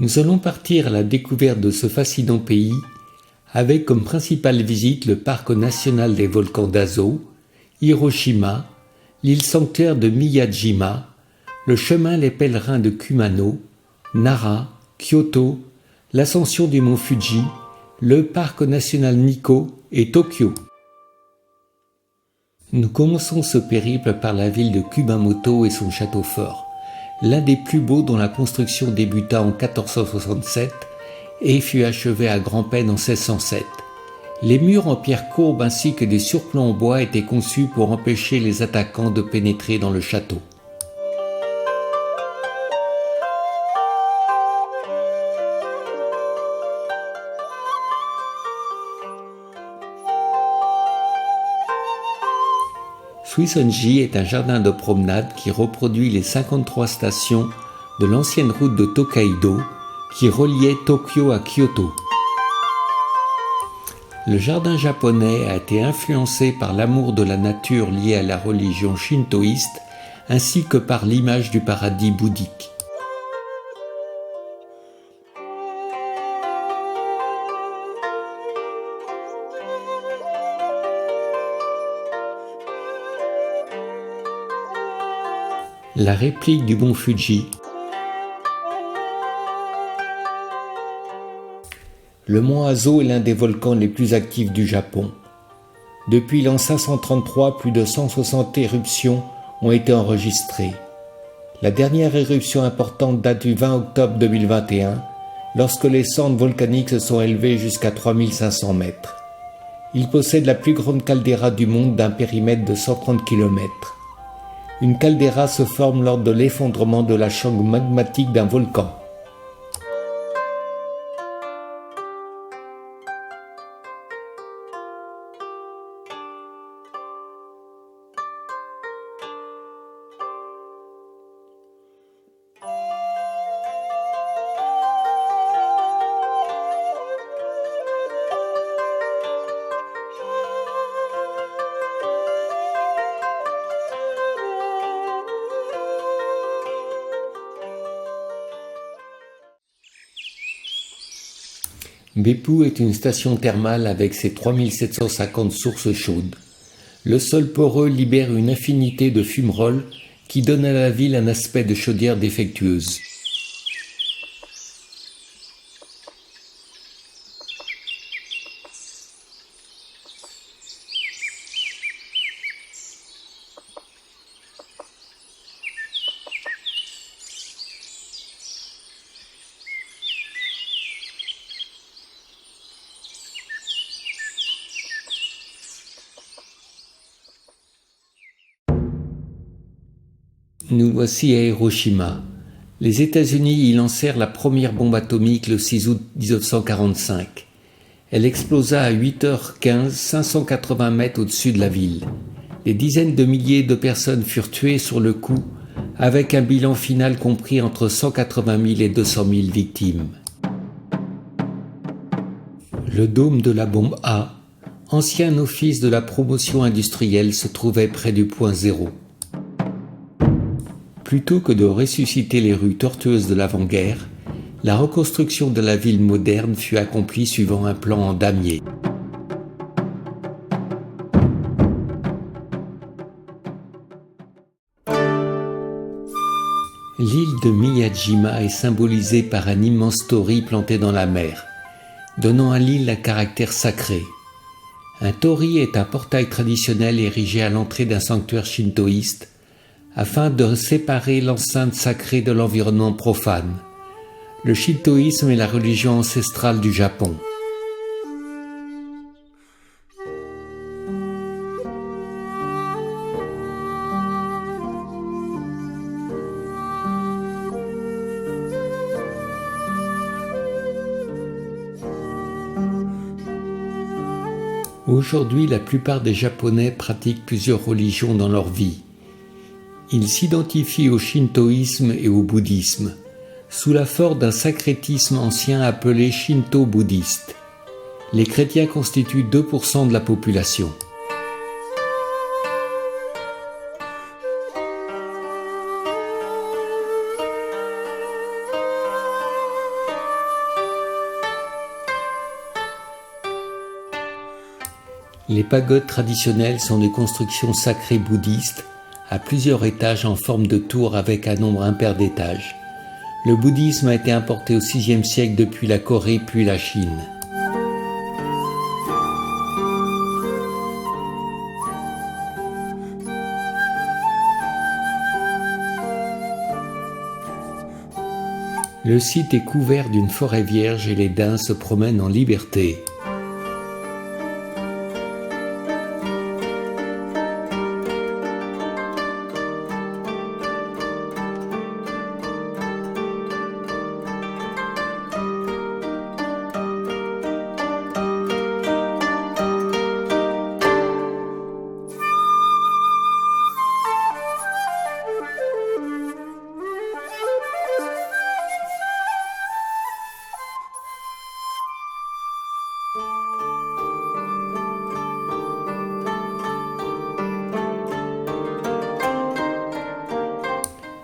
Nous allons partir à la découverte de ce fascinant pays avec comme principale visite le parc national des volcans d'Azo, Hiroshima, l'île sanctuaire de Miyajima, le chemin Les Pèlerins de Kumano, Nara, Kyoto, l'ascension du mont Fuji, le parc national Nikko et Tokyo. Nous commençons ce périple par la ville de Kumamoto et son château fort, l'un des plus beaux dont la construction débuta en 1467 et fut achevée à grand-peine en 1607. Les murs en pierre courbe ainsi que des surplombs en bois étaient conçus pour empêcher les attaquants de pénétrer dans le château. Suisonji est un jardin de promenade qui reproduit les 53 stations de l'ancienne route de Tokaido qui reliait Tokyo à Kyoto. Le jardin japonais a été influencé par l'amour de la nature lié à la religion shintoïste ainsi que par l'image du paradis bouddhique. La réplique du mont Fuji. Le mont Azo est l'un des volcans les plus actifs du Japon. Depuis l'an 533, plus de 160 éruptions ont été enregistrées. La dernière éruption importante date du 20 octobre 2021, lorsque les cendres volcaniques se sont élevées jusqu'à 3500 mètres. Il possède la plus grande caldeira du monde d'un périmètre de 130 km. Une caldeira se forme lors de l'effondrement de la chambre magmatique d'un volcan. Beppu est une station thermale avec ses 3750 sources chaudes. Le sol poreux libère une infinité de fumerolles qui donnent à la ville un aspect de chaudière défectueuse. Nous voici à Hiroshima. Les États-Unis y lancèrent la première bombe atomique le 6 août 1945. Elle explosa à 8h15, 580 mètres au-dessus de la ville. Des dizaines de milliers de personnes furent tuées sur le coup, avec un bilan final compris entre 180 000 et 200 000 victimes. Le dôme de la bombe A, ancien office de la promotion industrielle, se trouvait près du point zéro. Plutôt que de ressusciter les rues tortueuses de l'avant-guerre, la reconstruction de la ville moderne fut accomplie suivant un plan en damier. L'île de Miyajima est symbolisée par un immense torii planté dans la mer, donnant à l'île un caractère sacré. Un torii est un portail traditionnel érigé à l'entrée d'un sanctuaire shintoïste, afin de séparer l'enceinte sacrée de l'environnement profane. Le shintoïsme est la religion ancestrale du Japon. Aujourd'hui, la plupart des Japonais pratiquent plusieurs religions dans leur vie. Ils s'identifient au shintoïsme et au bouddhisme, sous la forme d'un syncrétisme ancien appelé shinto-bouddhiste. Les chrétiens constituent 2% de la population. Les pagodes traditionnelles sont des constructions sacrées bouddhistes à plusieurs étages en forme de tour avec un nombre impair d'étages. Le bouddhisme a été importé au VIe siècle depuis la Corée puis la Chine. Le site est couvert d'une forêt vierge et les daims se promènent en liberté.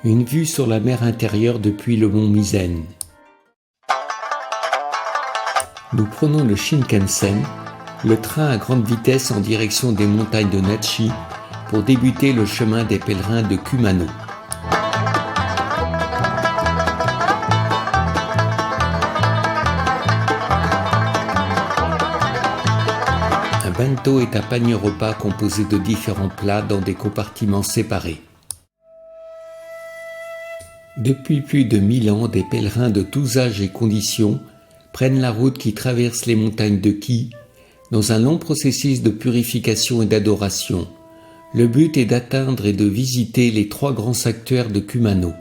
Une vue sur la mer intérieure depuis le mont Mizen. Nous prenons le Shinkansen, le train à grande vitesse en direction des montagnes de Nachi pour débuter le chemin des pèlerins de Kumano. Un bento est un panier repas composé de différents plats dans des compartiments séparés. Depuis plus de 1000 ans, des pèlerins de tous âges et conditions prennent la route qui traverse les montagnes de Ki dans un long processus de purification et d'adoration. Le but est d'atteindre et de visiter les 3 grands sanctuaires de Kumano.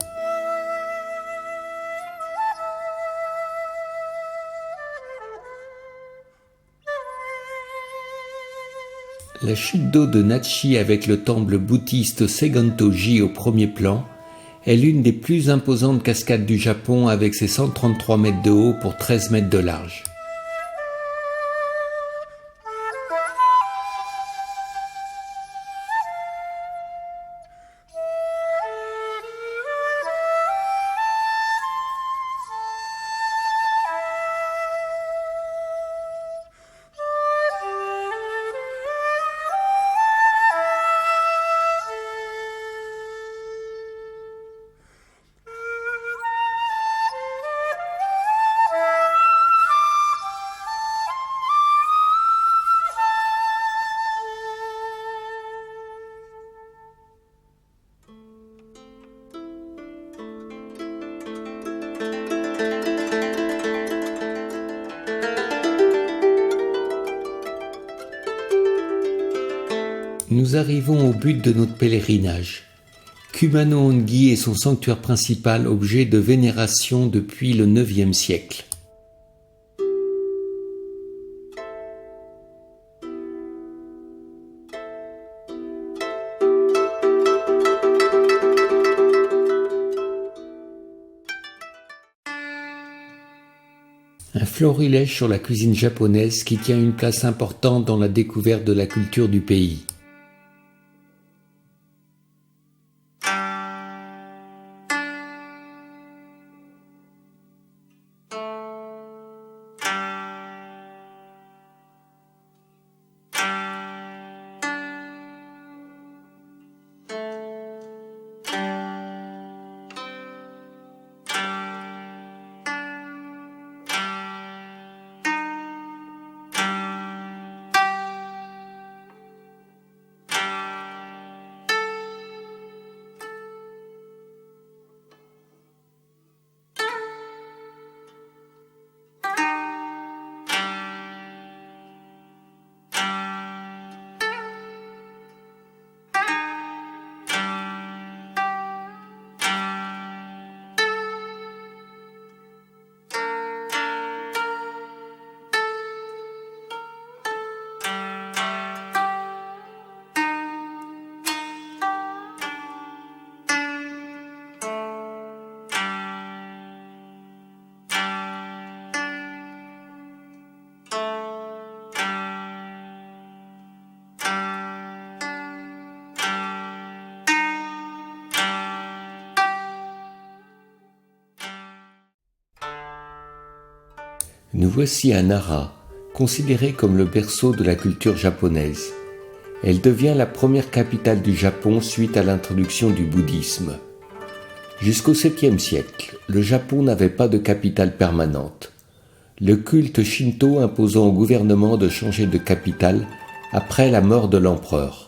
La chute d'eau de Nachi avec le temple bouddhiste Seiganto-ji au premier plan est l'une des plus imposantes cascades du Japon avec ses 133 mètres de haut pour 13 mètres de large. Nous arrivons au but de notre pèlerinage. Kumano-Ongi est son sanctuaire principal, objet de vénération depuis le IXe siècle. Un florilège sur la cuisine japonaise qui tient une place importante dans la découverte de la culture du pays. Nous voici à Nara, considérée comme le berceau de la culture japonaise. Elle devient la première capitale du Japon suite à l'introduction du bouddhisme. Jusqu'au 7e siècle, le Japon n'avait pas de capitale permanente. Le culte shinto imposant au gouvernement de changer de capitale après la mort de l'empereur.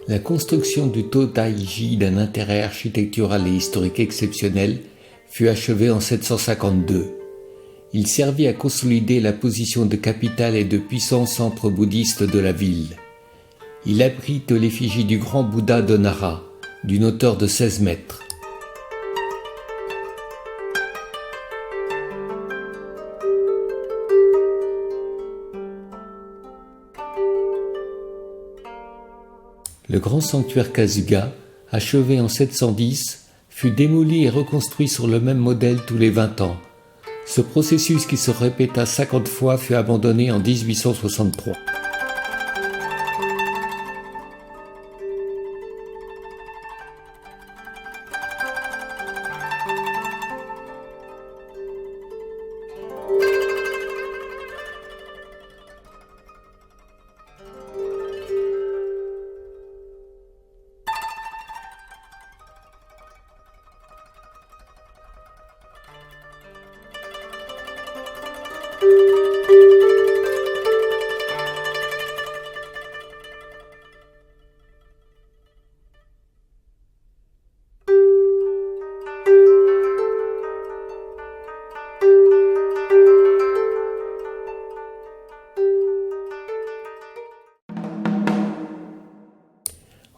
La construction du Todaiji, d'un intérêt architectural et historique exceptionnel, fut achevée en 752. Il servit à consolider la position de capitale et de puissant centre bouddhiste de la ville. Il abrite l'effigie du grand Bouddha de Nara, d'une hauteur de 16 mètres. Le grand sanctuaire Kasuga, achevé en 710, fut démoli et reconstruit sur le même modèle tous les 20 ans. Ce processus qui se répéta 50 fois fut abandonné en 1863.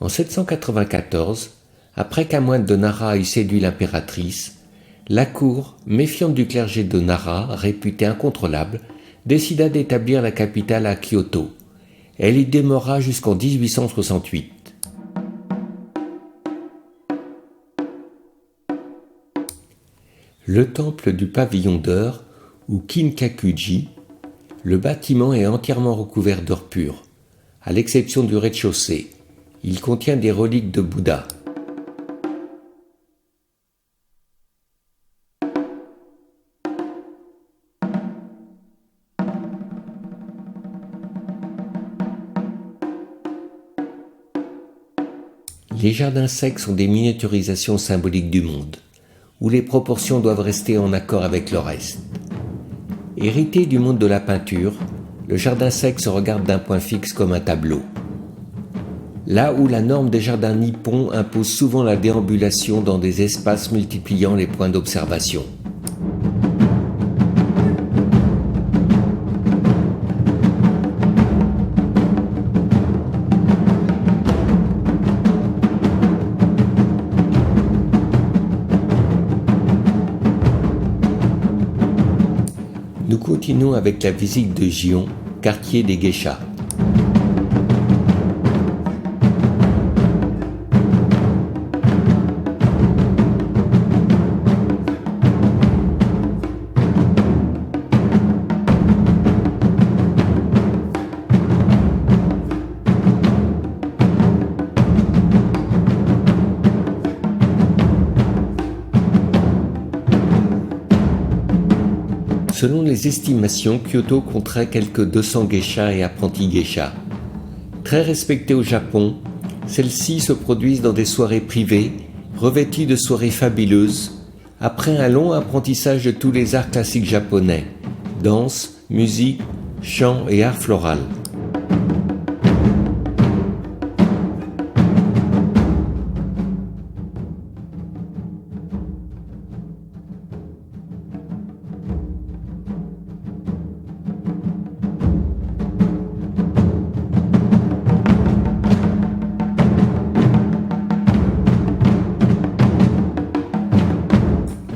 En 794, après qu'un moine de Nara eut séduit l'impératrice, la cour, méfiante du clergé de Nara, réputé incontrôlable, décida d'établir la capitale à Kyoto. Elle y demeura jusqu'en 1868. Le temple du pavillon d'or, ou Kinkakuji, le bâtiment est entièrement recouvert d'or pur, à l'exception du rez-de-chaussée. Il contient des reliques de Bouddha. Les jardins secs sont des miniaturisations symboliques du monde, où les proportions doivent rester en accord avec le reste. Hérité du monde de la peinture, le jardin sec se regarde d'un point fixe comme un tableau. Là où la norme des jardins nippons impose souvent la déambulation dans des espaces multipliant les points d'observation. Nous continuons avec la visite de Gion, quartier des geishas. Selon les estimations, Kyoto compterait quelques 200 geishas et apprentis geishas. Très respectées au Japon, celles-ci se produisent dans des soirées privées, revêtues de soirées fabuleuses, après un long apprentissage de tous les arts classiques japonais, danse, musique, chant et art floral.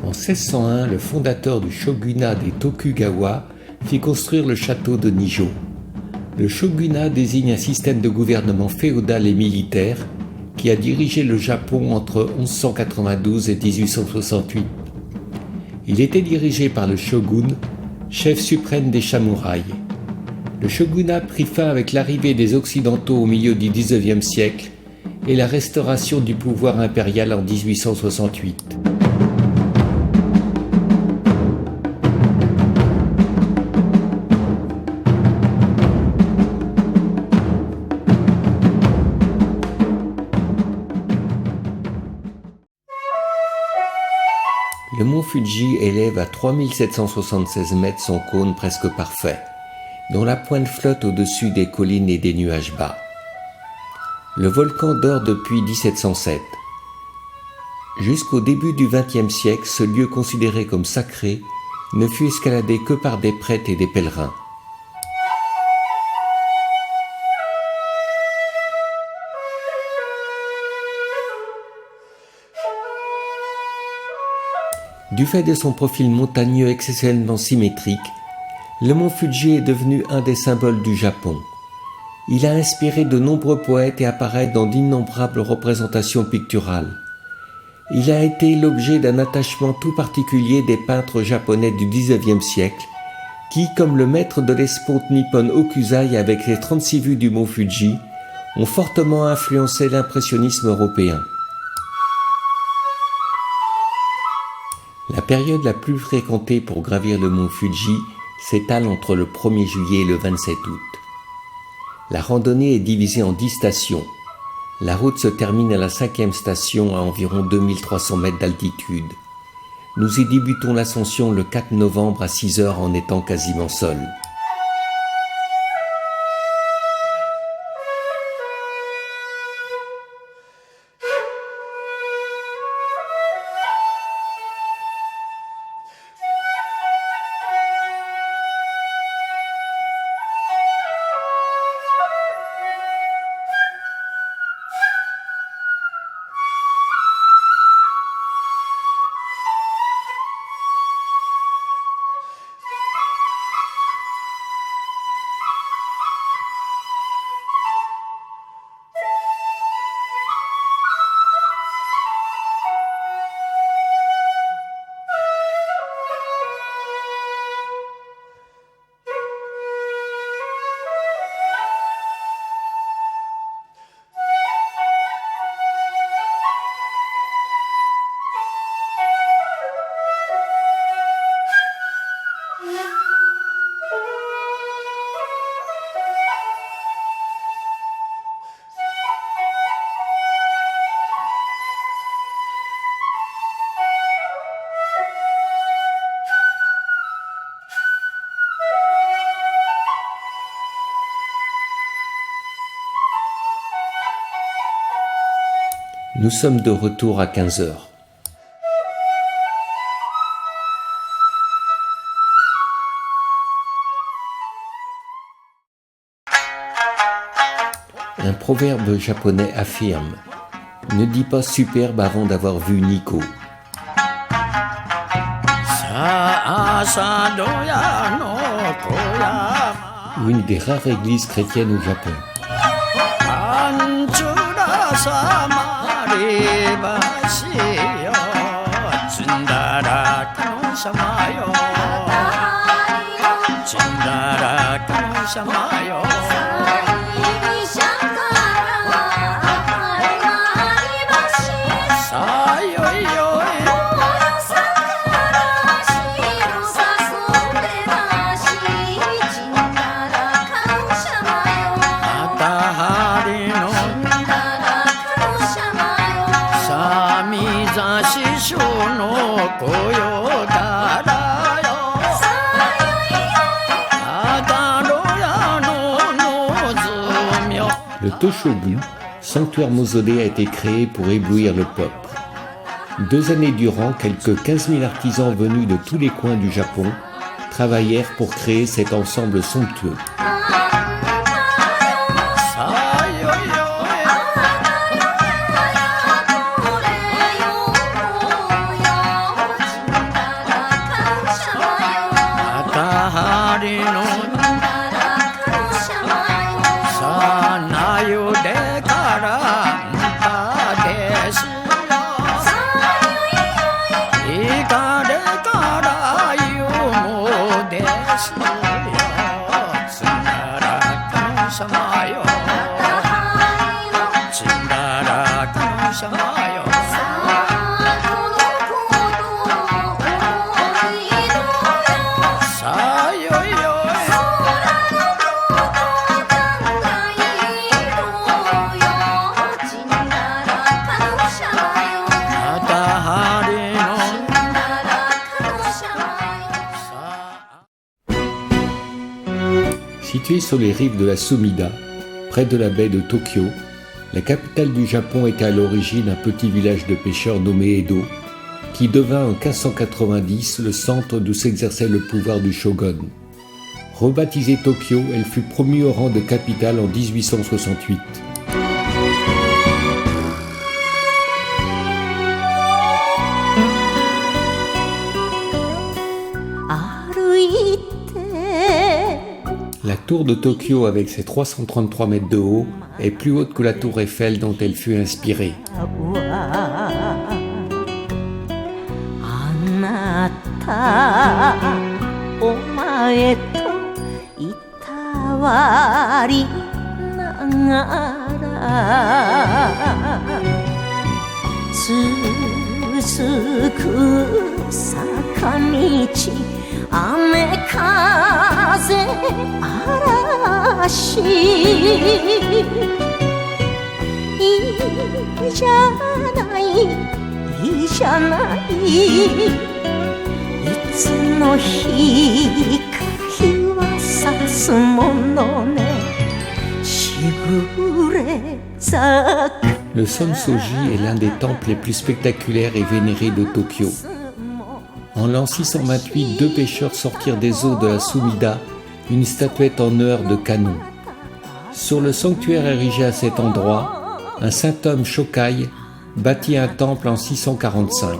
En 1601, le fondateur du shogunat des Tokugawa fit construire le château de Nijo. Le shogunat désigne un système de gouvernement féodal et militaire qui a dirigé le Japon entre 1192 et 1868. Il était dirigé par le shogun, chef suprême des samouraïs. Le shogunat prit fin avec l'arrivée des Occidentaux au milieu du XIXe siècle et la restauration du pouvoir impérial en 1868. Le mont Fuji élève à 3776 mètres son cône presque parfait, dont la pointe flotte au-dessus des collines et des nuages bas. Le volcan dort depuis 1707. Jusqu'au début du XXe siècle, ce lieu considéré comme sacré ne fut escaladé que par des prêtres et des pèlerins. Du fait de son profil montagneux exceptionnellement symétrique, le mont Fuji est devenu un des symboles du Japon. Il a inspiré de nombreux poètes et apparaît dans d'innombrables représentations picturales. Il a été l'objet d'un attachement tout particulier des peintres japonais du XIXe siècle, qui, comme le maître de l'escompte nippon Hokusai avec les 36 vues du mont Fuji, ont fortement influencé l'impressionnisme européen. La période la plus fréquentée pour gravir le mont Fuji s'étale entre le 1er juillet et le 27 août. La randonnée est divisée en 10 stations. La route se termine à la 5e station à environ 2300 mètres d'altitude. Nous y débutons l'ascension le 4 novembre à 6 heures en étant quasiment seuls. Nous sommes de retour à 15 heures. Un proverbe japonais affirme « Ne dis pas superbe avant d'avoir vu Nikko ». Une des rares églises chrétiennes au Japon. Le Toshogu, sanctuaire mausolée, a été créé pour éblouir le peuple. 2 années durant, quelques 15 000 artisans venus de tous les coins du Japon travaillèrent pour créer cet ensemble somptueux. Située sur les rives de la Sumida, près de la baie de Tokyo, la capitale du Japon était à l'origine un petit village de pêcheurs nommé Edo, qui devint en 1590 le centre d'où s'exerçait le pouvoir du shogun. Rebaptisée Tokyo, elle fut promue au rang de capitale en 1868. La tour de Tokyo, avec ses 333 mètres de haut, est plus haute que la tour Eiffel dont elle fut inspirée. Le Sonsoji est l'un des temples les plus spectaculaires et vénérés de Tokyo. En l'an 628, deux pêcheurs sortirent des eaux de la Sumida une statuette en heure de canon. Sur le sanctuaire érigé à cet endroit, un saint homme Shokai bâtit un temple en 645.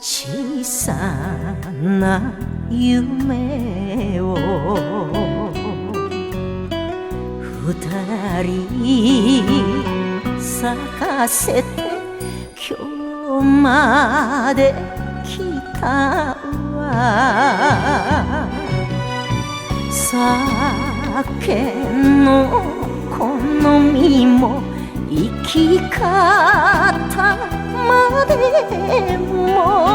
小さな夢を二人咲かせて今日まで来たわ。酒の好みも生き方までも